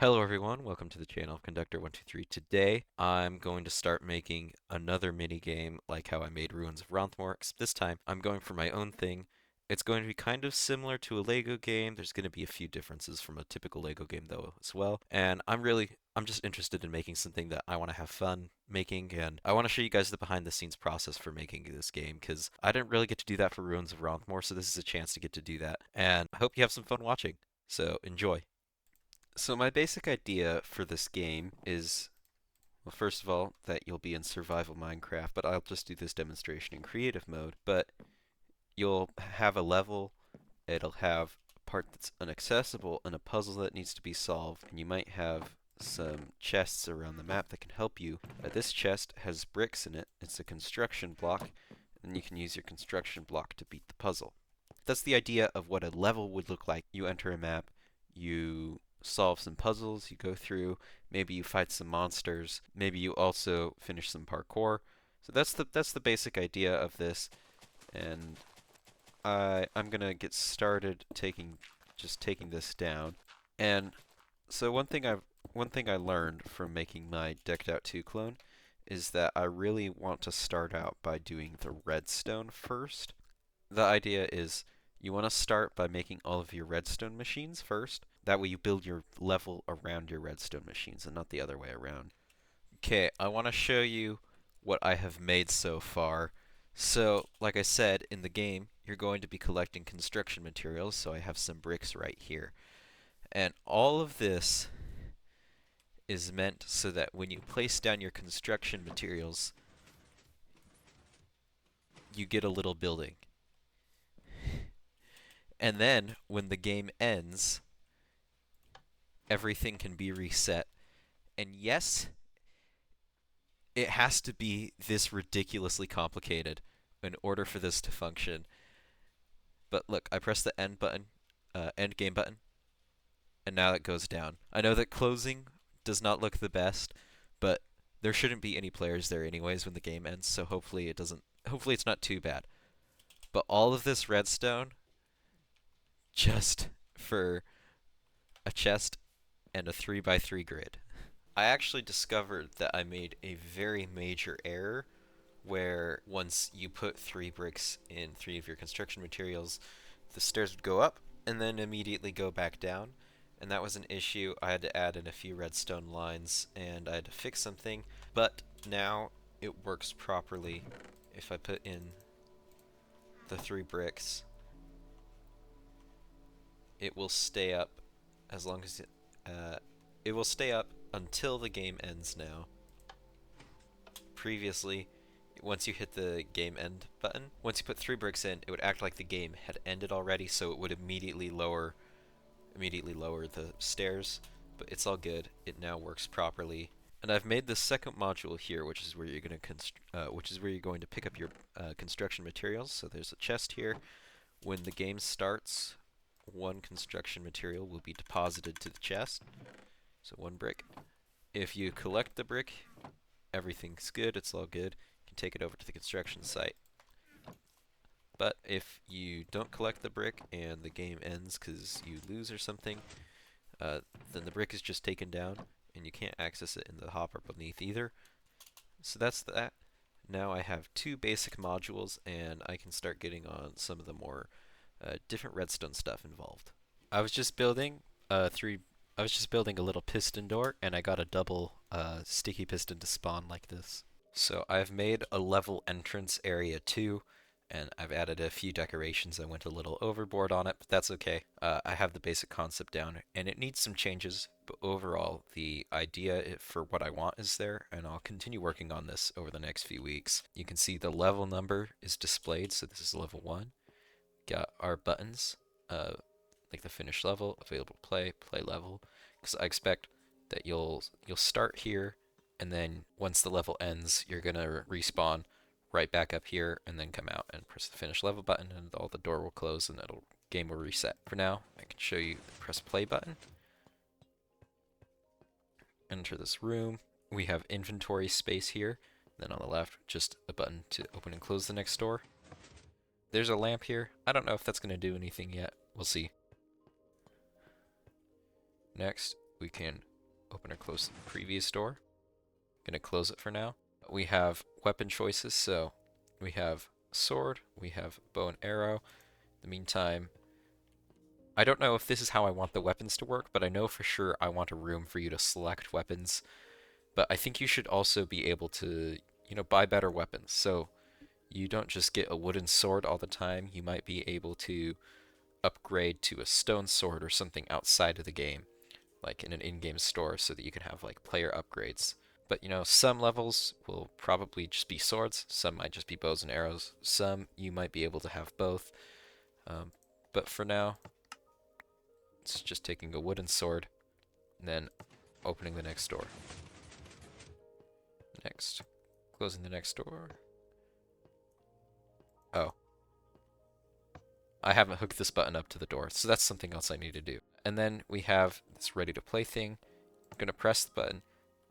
Hello everyone, welcome to the channel of Conductor123. Today I'm going to start making another mini game like how I made Ruins of Ronthmore, except this time I'm going for my own thing. It's going to be kind of similar to a Lego game. There's going to be a few differences from a typical Lego game though as well. And I'm just interested in making something that I want to have fun making, and I want to show you guys the behind the scenes process for making this game because I didn't really get to do that for Ruins of Ronthmore, so this is a chance to get to do that. And I hope you have some fun watching. So enjoy. So my basic idea for this game is, well, first of all, that you'll be in survival Minecraft, but I'll just do this demonstration in creative mode. But you'll have a level, it'll have a part that's inaccessible and a puzzle that needs to be solved, and you might have some chests around the map that can help you. This chest has bricks in it, it's a construction block, and you can use your construction block to beat the puzzle. That's the idea of what a level would look like. You enter a map, you solve some puzzles, you go through, maybe you fight some monsters, maybe you also finish some parkour. So that's the basic idea of this, and I'm gonna get started taking this down. And so one thing I learned from making my Decked Out 2 clone is that I really want to start out by doing the redstone first. The idea is you want to start by making all of your redstone machines first. That way you build your level around your redstone machines and not the other way around. Okay, I want to show you what I have made so far. So, like I said, in the game, you're going to be collecting construction materials, so I have some bricks right here. And all of this is meant so that when you place down your construction materials, you get a little building. And then, when the game ends, everything can be reset. And yes, it has to be this ridiculously complicated in order for this to function. But look, I press the end button, end game button, and now it goes down. I know that closing does not look the best, but there shouldn't be any players there anyways when the game ends, so hopefully it doesn't. Hopefully it's not too bad. But all of this redstone just for a chest and a 3x3 grid. I actually discovered that I made a very major error where once you put 3 bricks in 3 of your construction materials, the stairs would go up and then immediately go back down. And that was an issue. I had to add in a few redstone lines and I had to fix something. But now it works properly. If I put in the 3 bricks, it will stay up as long as it will stay up until the game ends now. Previously, once you hit the game end button, once you put 3 bricks in, it would act like the game had ended already, so it would immediately lower the stairs. But it's all good. It now works properly. And I've made the second module here, which is where you're going to pick up your construction materials. So there's a chest here. When the game starts, 1 construction material will be deposited to the chest. So 1 brick. If you collect the brick, everything's good. It's all good. You can take it over to the construction site. But if you don't collect the brick and the game ends because you lose or something, then the brick is just taken down and you can't access it in the hopper beneath either. So that's that. Now I have 2 basic modules and I can start getting on some of the more different redstone stuff involved. I was just building I was just building a little piston door and I got a double sticky piston to spawn like this. So I've made a level entrance area too, and I've added a few decorations. I went a little overboard on it, but that's okay. I have the basic concept down, and it needs some changes, but overall, the idea for what I want is there, and I'll continue working on this over the next few weeks. You can see the level number is displayed, so this is level 1. Got our buttons, like the finish level, available play, play level, because I expect that you'll start here, and then once the level ends, you're gonna respawn right back up here, and then come out and press the finish level button, and all the door will close, and game will reset. For now, I can show you the press play button. Enter this room. We have inventory space here. Then on the left, just a button to open and close the next door. There's a lamp here. I don't know if that's gonna do anything yet. We'll see. Next, we can open or close the previous door. Gonna close it for now. We have weapon choices, so we have sword, we have bow and arrow. In the meantime, I don't know if this is how I want the weapons to work, but I know for sure I want a room for you to select weapons. But I think you should also be able to, buy better weapons. So you don't just get a wooden sword all the time. You might be able to upgrade to a stone sword or something outside of the game, like in an in-game store, so that you can have like player upgrades. But some levels will probably just be swords, some might just be bows and arrows, some you might be able to have both. But for now, it's just taking a wooden sword and then opening the next door. Next. Closing the next door. Oh. I haven't hooked this button up to the door, so that's something else I need to do. And then we have this ready to play thing. I'm going to press the button.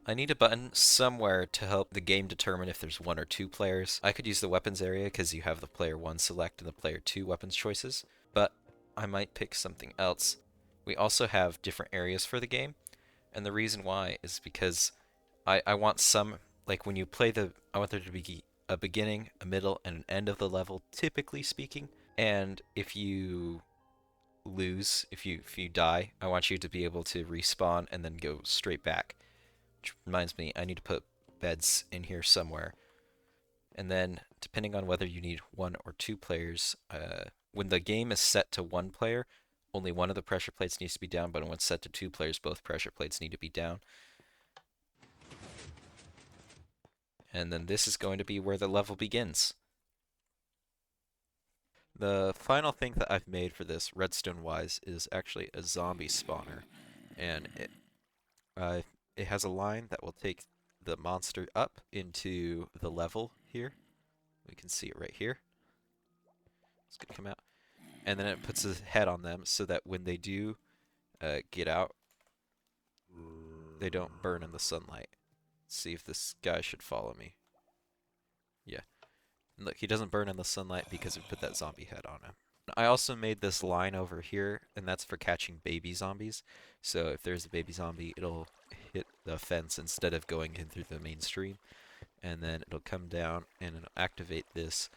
I need a button somewhere to help the game determine if there's 1 or 2 players. I could use the weapons area because you have the player 1 select and the player 2 weapons choices, but I might pick something else. We also have different areas for the game, and the reason why is because I want some, like when you play I want there to be a beginning, a middle, and an end of the level, typically speaking. And if you lose, if you die, I want you to be able to respawn and then go straight back. Which reminds me, I need to put beds in here somewhere. And then, depending on whether you need 1 or 2 players, when the game is set to 1 player, only one of the pressure plates needs to be down, but when it's set to 2 players, both pressure plates need to be down. And then this is going to be where the level begins. The final thing that I've made for this, redstone-wise, is actually a zombie spawner. And it has a line that will take the monster up into the level here. We can see it right here. It's going to come out. And then it puts a head on them so that when they do get out, they don't burn in the sunlight. Let's see if this guy should follow me. Yeah. And look, he doesn't burn in the sunlight because we put that zombie head on him. I also made this line over here, and that's for catching baby zombies. So if there's a baby zombie, it'll hit the fence instead of going in through the main stream. And then it'll come down and it'll activate this.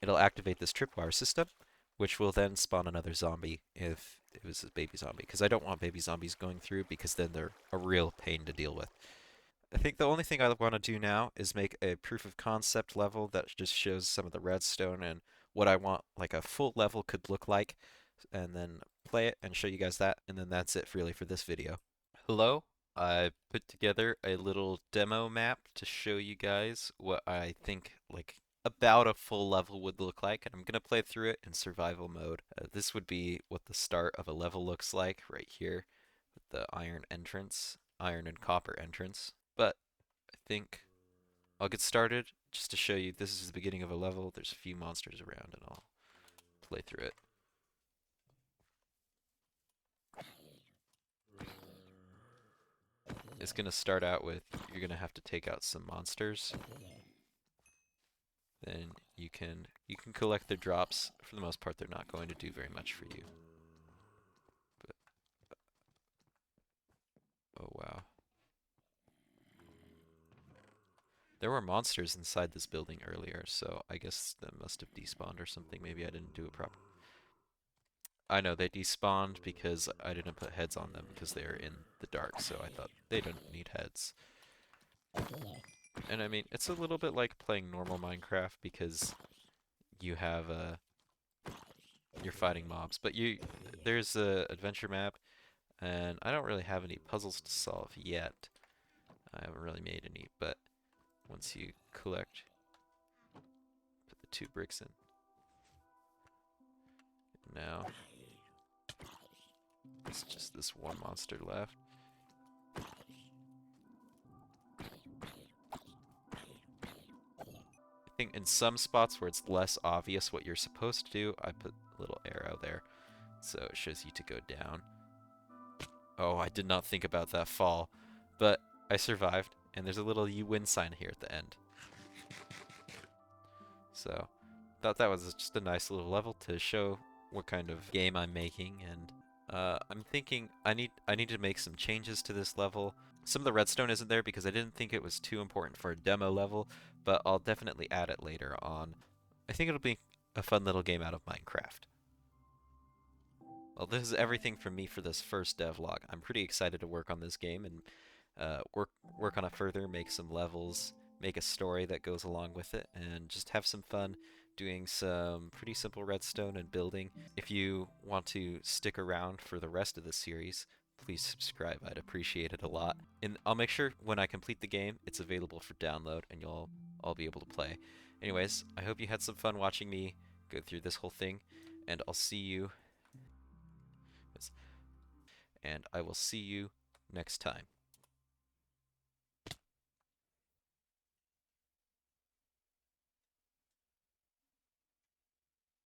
It'll activate this tripwire system, which will then spawn another zombie if it was a baby zombie. Because I don't want baby zombies going through, because then they're a real pain to deal with. I think the only thing I want to do now is make a proof of concept level that just shows some of the redstone and what I want like a full level could look like, and then play it and show you guys that, and then that's it really for this video. Hello, I put together a little demo map to show you guys what I think like about a full level would look like, and I'm gonna play through it in survival mode. This would be what the start of a level looks like right here with the iron entrance, iron and copper entrance. But I think I'll get started just to show you this is the beginning of a level. There's a few monsters around and I'll play through it. It's going to start out with you're going to have to take out some monsters. Then you can collect their drops. For the most part, they're not going to do very much for you. But oh wow. There were monsters inside this building earlier, so I guess that must have despawned or something. Maybe I didn't do it properly. I know, they despawned because I didn't put heads on them because they're in the dark, so I thought they don't need heads. And I mean, it's a little bit like playing normal Minecraft because you have you're fighting mobs, but there's a adventure map, and I don't really have any puzzles to solve yet. I haven't really made any, but once you collect, put the 2 bricks in. Now, it's just this one monster left. I think in some spots where it's less obvious what you're supposed to do, I put a little arrow there, so it shows you to go down. Oh, I did not think about that fall, but I survived, and there's a little you win sign here at the end. So, thought that was just a nice little level to show what kind of game I'm making, and I'm thinking I need to make some changes to this level. Some of the redstone isn't there because I didn't think it was too important for a demo level, but I'll definitely add it later on. I think it'll be a fun little game out of Minecraft. Well, this is everything from me for this first devlog. I'm pretty excited to work on this game and work on it further, make some levels, make a story that goes along with it, and just have some fun doing some pretty simple redstone and building. If you want to stick around for the rest of the series, please subscribe. I'd appreciate it a lot. And I'll make sure when I complete the game, it's available for download and you'll all be able to play. Anyways, I hope you had some fun watching me go through this whole thing, and I'll see you and I will see you next time.